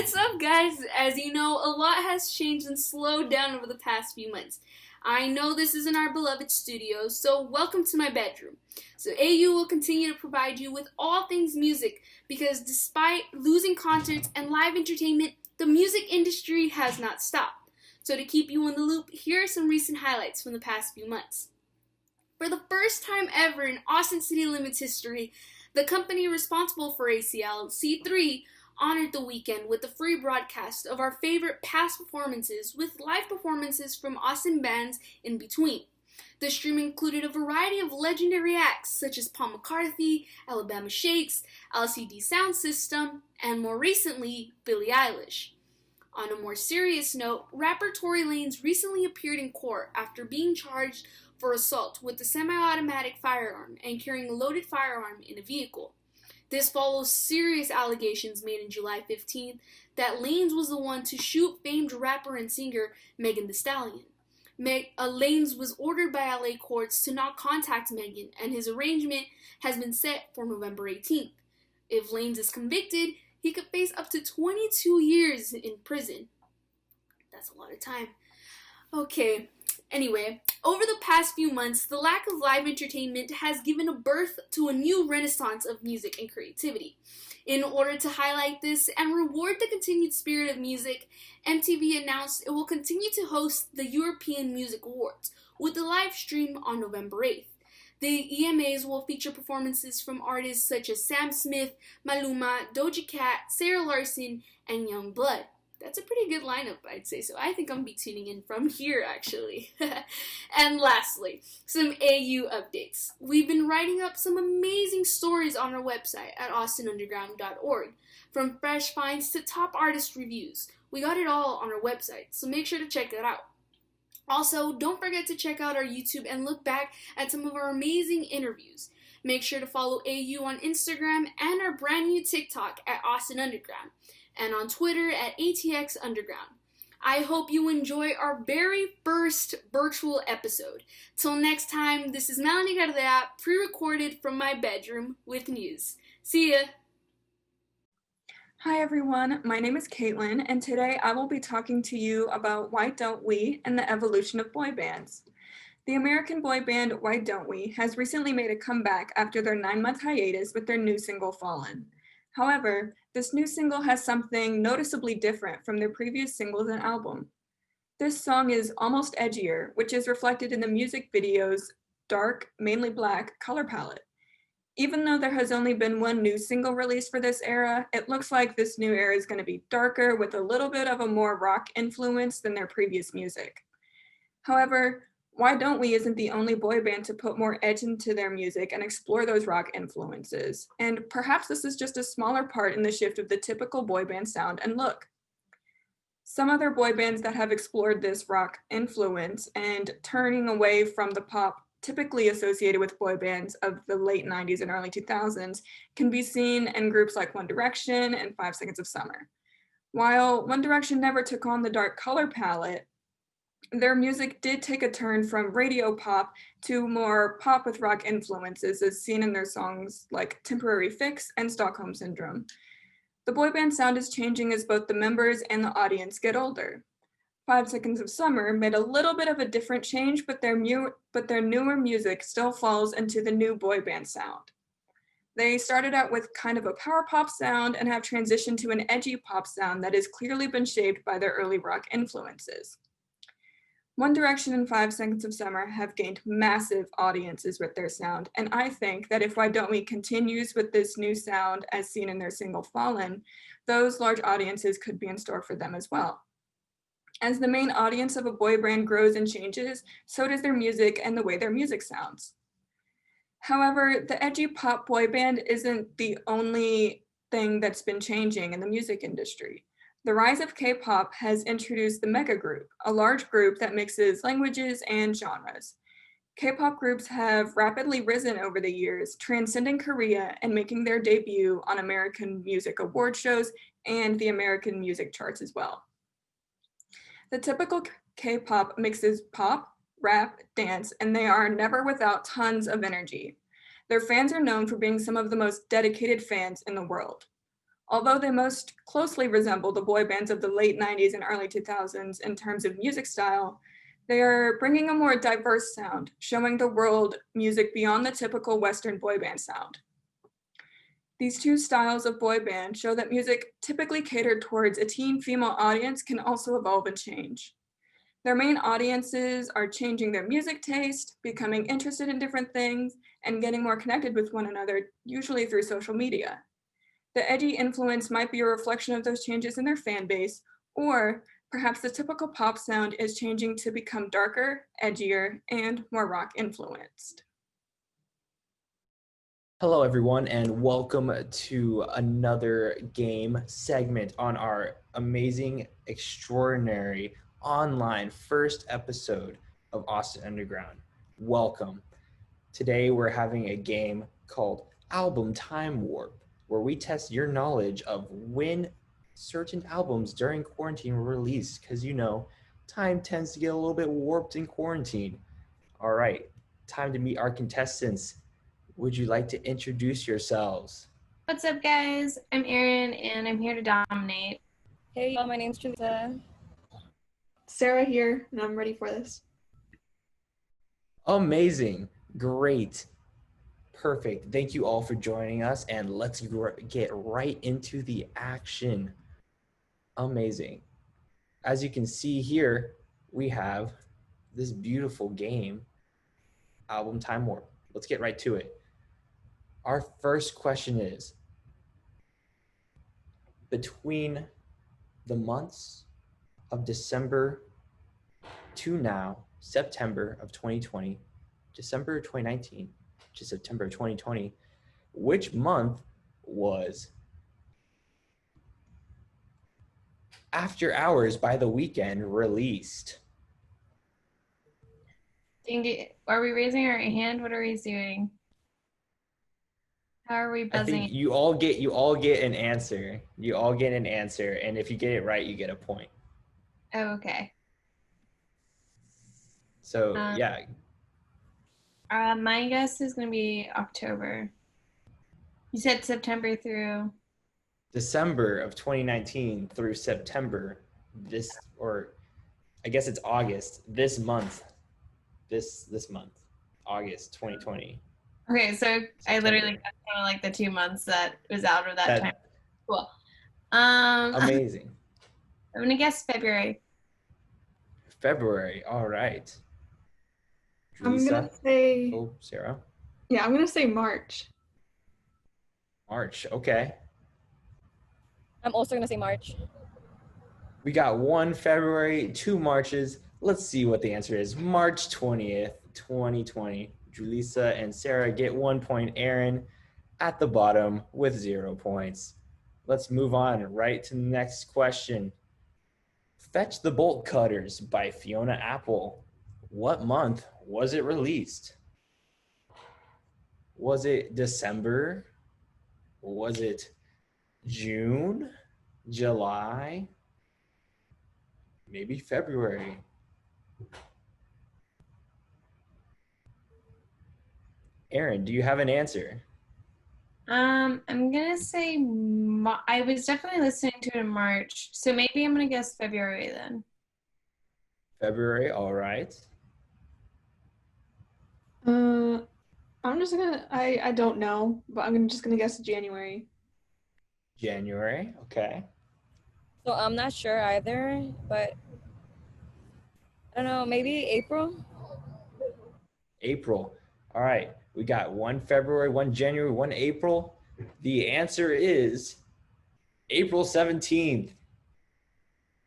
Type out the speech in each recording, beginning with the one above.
What's up, guys? As you know, a lot has changed and slowed down over the past few months. I know this isn't our beloved studio, so welcome to my bedroom. So AU will continue to provide you with all things music because despite losing concerts and live entertainment, the music industry has not stopped. So to keep you in the loop, here are some recent highlights from the past few months. For the first time ever in Austin City Limits history, the company responsible for ACL, C3, honored the weekend with a free broadcast of our favorite past performances with live performances from Austin bands in between. The stream included a variety of legendary acts such as Paul McCartney, Alabama Shakes, LCD Sound System, and more recently, Billie Eilish. On a more serious note, rapper Tory Lanez recently appeared in court after being charged for assault with a semi-automatic firearm and carrying a loaded firearm in a vehicle. This follows serious allegations made in July 15th that Lanez was the one to shoot famed rapper and singer Megan Thee Stallion. Lanez was ordered by LA courts to not contact Megan, and his arraignment has been set for November 18th. If Lanez is convicted, he could face up to 22 years in prison. That's a lot of time. Okay. Anyway, over the past few months, the lack of live entertainment has given a birth to a new renaissance of music and creativity. In order to highlight this and reward the continued spirit of music, MTV announced it will continue to host the European Music Awards with a live stream on November 8th. The EMAs will feature performances from artists such as Sam Smith, Maluma, Doja Cat, Sarah Larson, and Young Blood. That's a pretty good lineup, I'd say, so I think I'm going to be tuning in from here, actually. And lastly, some AU updates. We've been writing up some amazing stories on our website at austinunderground.org, from fresh finds to top artist reviews. We got it all on our website, so make sure to check that out. Also, don't forget to check out our YouTube and look back at some of our amazing interviews. Make sure to follow AU on Instagram and our brand new TikTok at Austin Underground, and on Twitter at ATX Underground. I hope you enjoy our very first virtual episode. Till next time, this is Melanie Gardea, pre-recorded from my bedroom with news. See ya! Hi everyone, my name is Caitlin, and today I will be talking to you about Why Don't We and the evolution of boy bands. The American boy band Why Don't We has recently made a comeback after their 9-month hiatus with their new single Fallen. However, this new single has something noticeably different from their previous singles and album. This song is almost edgier, which is reflected in the music video's dark, mainly black color palette. Even though there has only been one new single release for this era, it looks like this new era is going to be darker with a little bit of a more rock influence than their previous music. However, Why Don't We isn't the only boy band to put more edge into their music and explore those rock influences, and perhaps this is just a smaller part in the shift of the typical boy band sound and look. Some other boy bands that have explored this rock influence and turning away from the pop typically associated with boy bands of the late 90s and early 2000s can be seen in groups like One Direction and 5 Seconds of Summer. While One Direction never took on the dark color palette, their music did take a turn from radio pop to more pop with rock influences, as seen in their songs like Temporary Fix and Stockholm Syndrome. The boy band sound is changing as both the members and the audience get older. 5 Seconds of Summer made a little bit of a different change, but their newer music still falls into the new boy band sound. They started out with kind of a power pop sound and have transitioned to an edgy pop sound that has clearly been shaped by their early rock influences. One Direction and 5 Seconds of Summer have gained massive audiences with their sound, and I think that if Why Don't We continues with this new sound as seen in their single Fallen, those large audiences could be in store for them as well. As the main audience of a boy band grows and changes, so does their music and the way their music sounds. However, the edgy pop boy band isn't the only thing that's been changing in the music industry. The rise of K-pop has introduced the mega group, a large group that mixes languages and genres. K-pop groups have rapidly risen over the years, transcending Korea and making their debut on American music award shows and the American music charts as well. The typical K-pop mixes pop, rap, dance, and they are never without tons of energy. Their fans are known for being some of the most dedicated fans in the world. Although they most closely resemble the boy bands of the late 90s and early 2000s in terms of music style, they are bringing a more diverse sound, showing the world music beyond the typical Western boy band sound. These two styles of boy band show that music typically catered towards a teen female audience can also evolve and change. Their main audiences are changing their music taste, becoming interested in different things, and getting more connected with one another, usually through social media. The edgy influence might be a reflection of those changes in their fan base, or perhaps the typical pop sound is changing to become darker, edgier, and more rock influenced. Hello, everyone, and welcome to another game segment on our amazing, extraordinary online first episode of Austin Underground. Welcome. Today, we're having a game called Album Time Warp, where we test your knowledge of when certain albums during quarantine were released, because time tends to get a little bit warped in quarantine. All right, time to meet our contestants. Would you like to introduce yourselves? What's up, guys? I'm ERIN, and I'm here to dominate. Hey, y'all, my name's Lipa. Sarah here, and I'm ready for this. Amazing. Great. Perfect. Thank you all for joining us, and let's get right into the action. Amazing. As you can see here, we have this beautiful game, Album Time Warp. Let's get right to it. Our first question is, between the months of December to now, September of 2020, December of 2019 to September of 2020, which month was After Hours by The Weeknd released? Are we raising our hand? What are we doing? How are we buzzing? I think you all get an answer. You all get an answer, and if you get it right, you get a point. Oh, okay. So yeah. My guess is going to be October. You said September through December of 2019 through September I guess it's August this month. This month, August 2020. Okay, so September. I literally got kind of like the 2 months that was out of that time. Cool. Amazing. I'm gonna guess February. February. All right. I'm gonna say. Oh, Sarah. Yeah, I'm gonna say March. March. Okay. I'm also gonna say March. We got 1 February, 2 Marches. Let's see what the answer is. March 20th, 2020. Julissa and Sarah get 1 point. ERIN at the bottom with 0 points. Let's move on right to the next question. Fetch the Bolt Cutters by Fiona Apple. What month was it released? Was it December? Was it June? July? Maybe February? ERIN, do you have an answer? I'm gonna say I was definitely listening to it in March, so maybe I'm gonna guess February then. February, all right. I'm just gonna. I don't know, but I'm just gonna guess January. January, okay. So I'm not sure either, but I don't know, maybe April? April. All right. We got 1 February, 1 January, 1 April. The answer is April 17th.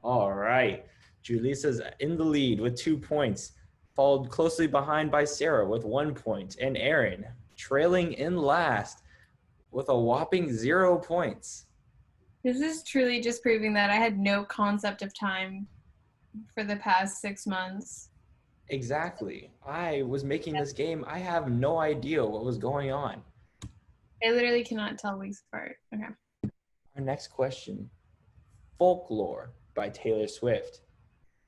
All right. Julissa's in the lead with 2 points, followed closely behind by Sarah with 1 point, and ERIN trailing in last with a whopping 0 points. This is truly just proving that I had no concept of time for the past 6 months. Exactly. I was making this game. I have no idea what was going on. I literally cannot tell weeks apart. Okay. Our next question. Folklore by Taylor Swift.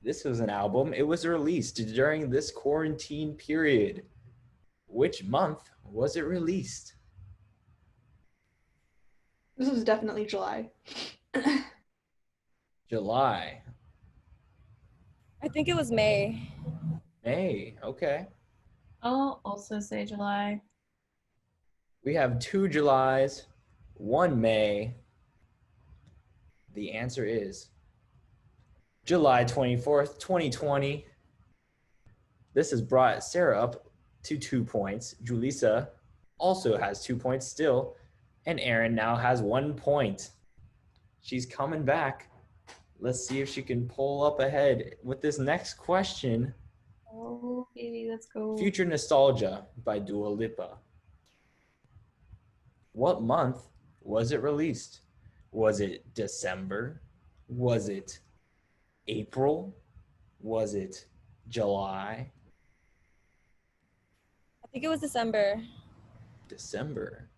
This was an album. It was released during this quarantine period. Which month was it released? This is definitely July. July. I think it was May. May. Okay. I'll also say July. We have 2 Julys, 1 May. The answer is July 24th, 2020. This has brought Sarah up to 2 points. Julissa also has 2 points still. And ERIN now has 1 point. She's coming back. Let's see if she can pull up ahead with this next question. Oh, baby, let's go. Future Nostalgia by Dua Lipa. What month was it released? Was it December? Was it April? Was it July? I think it was December. December.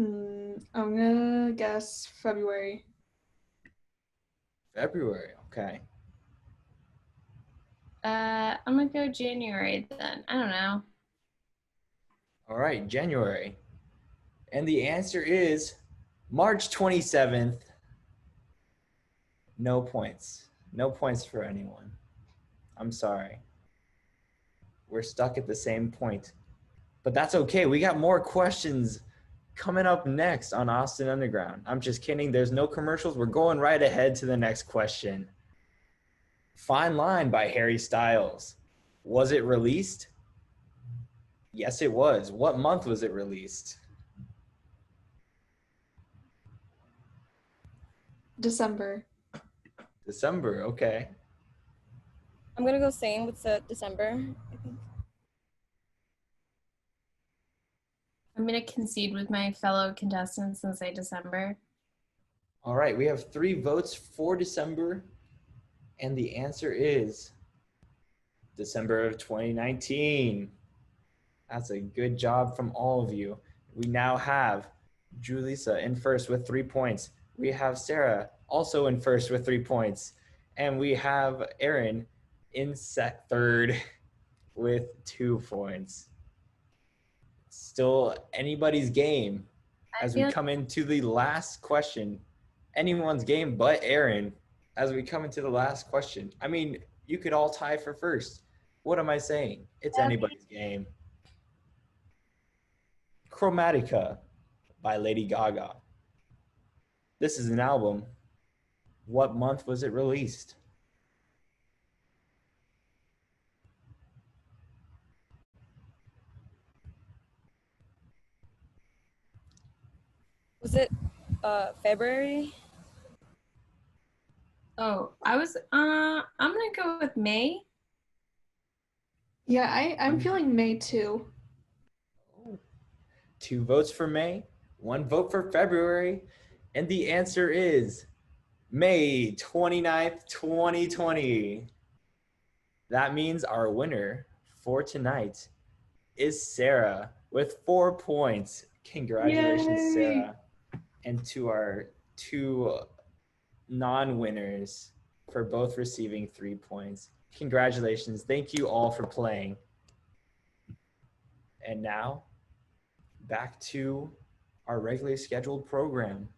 I'm gonna guess February. February, okay. I'm gonna go January then. I don't know. All right, January. And the answer is March 27th. No points. No points for anyone. I'm sorry. We're stuck at the same point. But that's okay. We got more questions coming up next on Austin Underground. I'm just kidding. There's no commercials. We're going right ahead to the next question. Fine Line by Harry Styles. Was it released? Yes, it was. What month was it released? December. December, okay. I'm gonna go same with December, I think. I'm gonna concede with my fellow contestants and say December. All right, we have 3 votes for December, and the answer is December of 2019. That's a good job from all of you. We now have Julissa in first with 3 points. We have Sarah also in first with 3 points. And we have ERIN in third with 2 points. Still anybody's game as we come into the last question. Anyone's game but ERIN as we come into the last question. I mean, you could all tie for first. What am I saying? It's anybody's game. Chromatica by Lady Gaga. This is an album. What month was it released? Was it February? Oh, I'm gonna go with May. Yeah, I'm feeling May too. 2 votes for May, 1 vote for February, and the answer is May 29th, 2020. That means our winner for tonight is Sarah with 4 points. Congratulations, Yay! Sarah. And to our 2 non-winners for both receiving 3 points. Congratulations. Thank you all for playing. And now, back to our regularly scheduled program.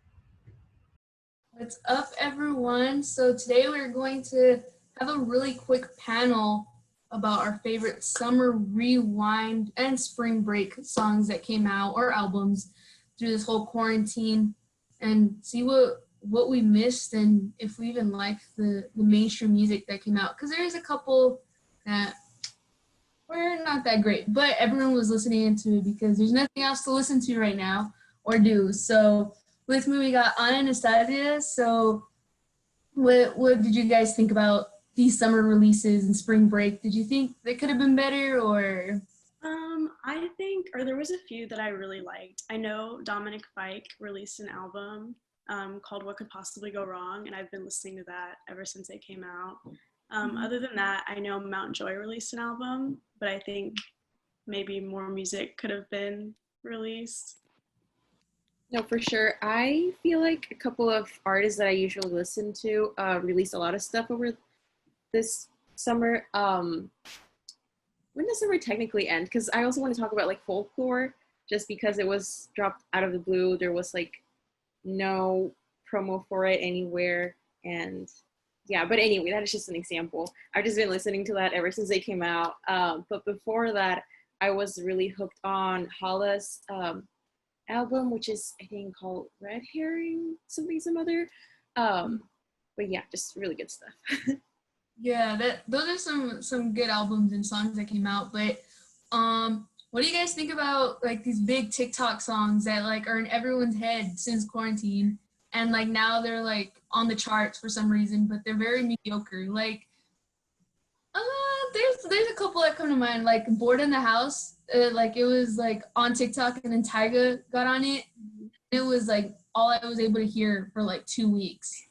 What's up, everyone? So today we're going to have a really quick panel about our favorite summer rewind and spring break songs that came out, or albums, through this whole quarantine, and see what we missed and if we even liked the mainstream music that came out. Because there's a couple that were not that great, but everyone was listening into it because there's nothing else to listen to right now or do. So with me, we got Anna and Anastasia. So what did you guys think about these summer releases and spring break? Did you think they could have been better, or? I think, or there was a few that I really liked. I know Dominic Fike released an album called What Could Possibly Go Wrong, and I've been listening to that ever since it came out. Other than that, I know Mount Joy released an album, but I think maybe more music could have been released. No, for sure. I feel like a couple of artists that I usually listen to released a lot of stuff over this summer. When does summer technically end? Because I also want to talk about like Folklore. just because it was dropped out of the blue. There was like no promo for it anywhere. And yeah, but anyway, that is just an example. I've just been listening to that ever since they came out. But before that, I was really hooked on Hala's album, which is I think called Red Herring, some other. But yeah, just really good stuff. Yeah, those are some good albums and songs that came out. But what do you guys think about like these big TikTok songs that like are in everyone's head since quarantine, and like now they're like on the charts for some reason, but they're very mediocre. Like, there's a couple that come to mind, like "Bored in the House." Like it was like on TikTok, and then Tyga got on it. It was like all I was able to hear for like 2 weeks,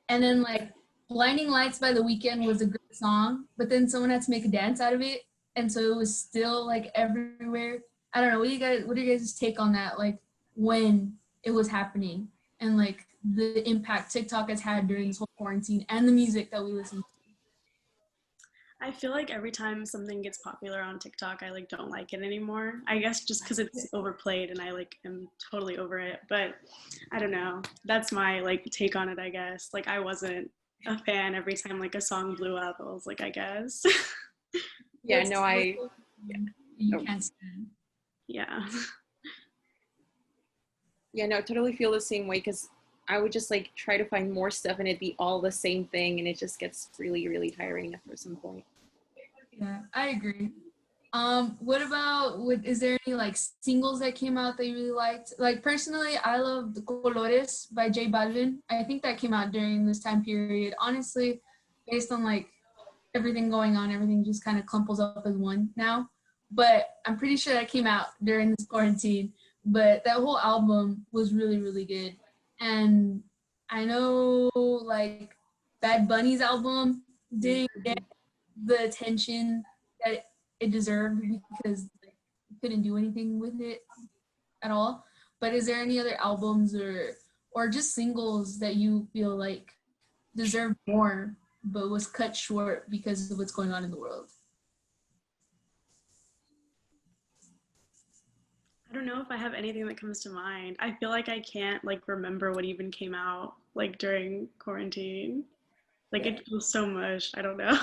and then like "Blinding Lights" by The Weeknd was a good song, but then someone had to make a dance out of it, and so it was still like everywhere. I don't know. What do you guys' take on that? Like when it was happening, and like the impact TikTok has had during this whole quarantine, and the music that we listen to. I feel like every time something gets popular on TikTok, I like don't like it anymore. I guess just because it's overplayed and I like am totally over it. But I don't know. That's my like take on it, I guess. Like I wasn't a fan every time like a song blew up. I was like, I guess. Yeah, no, You can't stand. Yeah. Yeah, no, I totally feel the same way because I would just like try to find more stuff and it'd be all the same thing and it just gets really, really tiring after some point. Yeah, I agree. Is there any like singles that came out that you really liked? Like personally, I love the Colores by J Balvin. I think that came out during this time period. Honestly, based on like everything going on, everything just kind of clumples up as one now. But I'm pretty sure that came out during this quarantine. But that whole album was really, really good. And I know like Bad Bunny's album didn't get the attention that it deserved because like, you couldn't do anything with it at all. But is there any other albums or just singles that you feel like deserved more but was cut short because of what's going on in the world? I don't know if I have anything that comes to mind. I feel like I can't like remember what even came out like during quarantine. Like it feels so much. I don't know.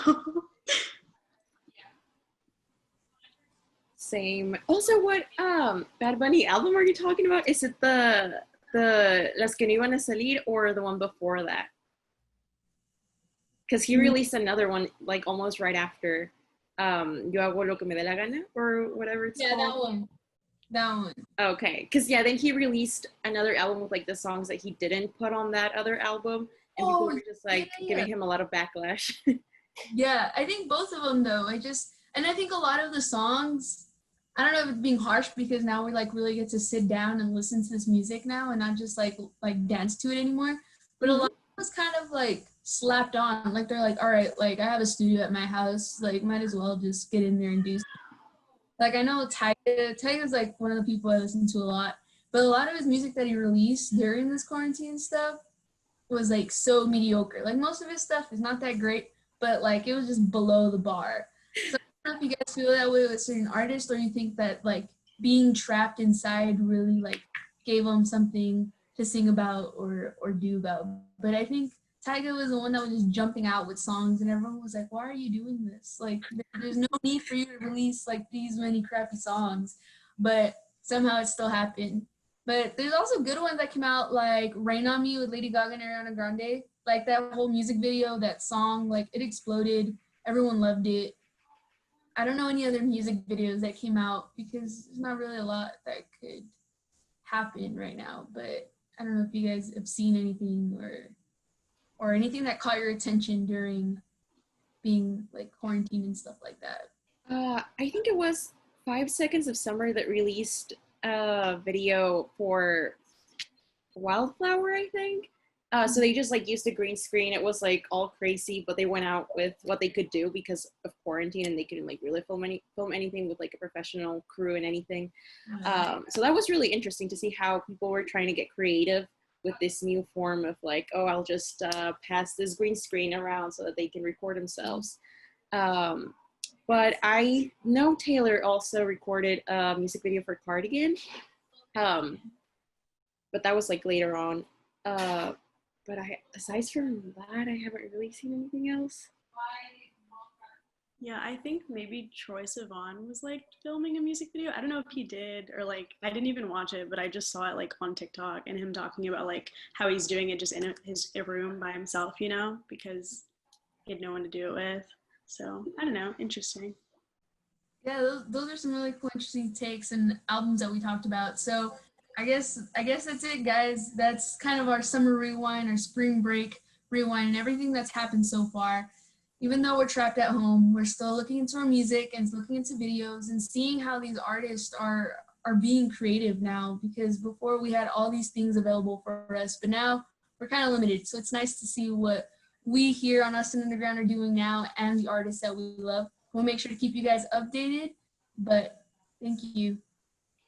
Same. Also, what Bad Bunny album are you talking about? Is it the Las que no iban a salir or the one before that? Because he released another one like almost right after Yo hago lo que me dé la gana or whatever it's called. That one. Okay, because yeah, then he released another album with like the songs that he didn't put on that other album, and people were just like giving him a lot of backlash. Yeah, I think both of them though. I think a lot of the songs, I don't know if it's being harsh because now we like really get to sit down and listen to this music now and not just like dance to it anymore. But a lot of it was kind of like slapped on. Like they're like, all right, like I have a studio at my house, like might as well just get in there and do something. Like I know Tyga's like one of the people I listen to a lot, but a lot of his music that he released during this quarantine stuff was like so mediocre. Like most of his stuff is not that great, but like it was just below the bar. So I don't know if you guys feel that way with certain artists, or you think that like being trapped inside really like gave them something to sing about or do about. But I think Tyga was the one that was just jumping out with songs and everyone was like, why are you doing this? Like there's no need for you to release like these many crappy songs, but somehow it still happened. But there's also good ones that came out like Rain on Me with Lady Gaga and Ariana Grande. Like that whole music video, that song, like it exploded. Everyone loved it. I don't know any other music videos that came out because there's not really a lot that could happen right now. But I don't know if you guys have seen anything or anything that caught your attention during being like quarantined and stuff like that. I think it was 5 Seconds of Summer that released a video for Wildflower, I think. So they just like used a green screen. It was like all crazy, but they went out with what they could do because of quarantine and they couldn't like really film anything with like a professional crew and anything. So that was really interesting to see how people were trying to get creative with this new form of like, oh, I'll just pass this green screen around so that they can record themselves. But But I know Taylor also recorded a music video for Cardigan. But that was like later on. But aside from that, I haven't really seen anything else. Yeah, I think maybe Troye Sivan was like filming a music video. I don't know if he did or like I didn't even watch it, but I just saw it like on TikTok and him talking about like how he's doing it just in his room by himself, you know, because he had no one to do it with. So I don't know, interesting. Yeah, those are some really cool, interesting takes and albums that we talked about. So I guess that's it, guys. That's kind of our summer rewind, our spring break rewind, and everything that's happened so far. Even though we're trapped at home, we're still looking into our music and looking into videos and seeing how these artists are being creative now. Because before we had all these things available for us, but now we're kind of limited. So it's nice to see what we here on Austin Underground are doing now and the artists that we love. We'll make sure to keep you guys updated. But thank you.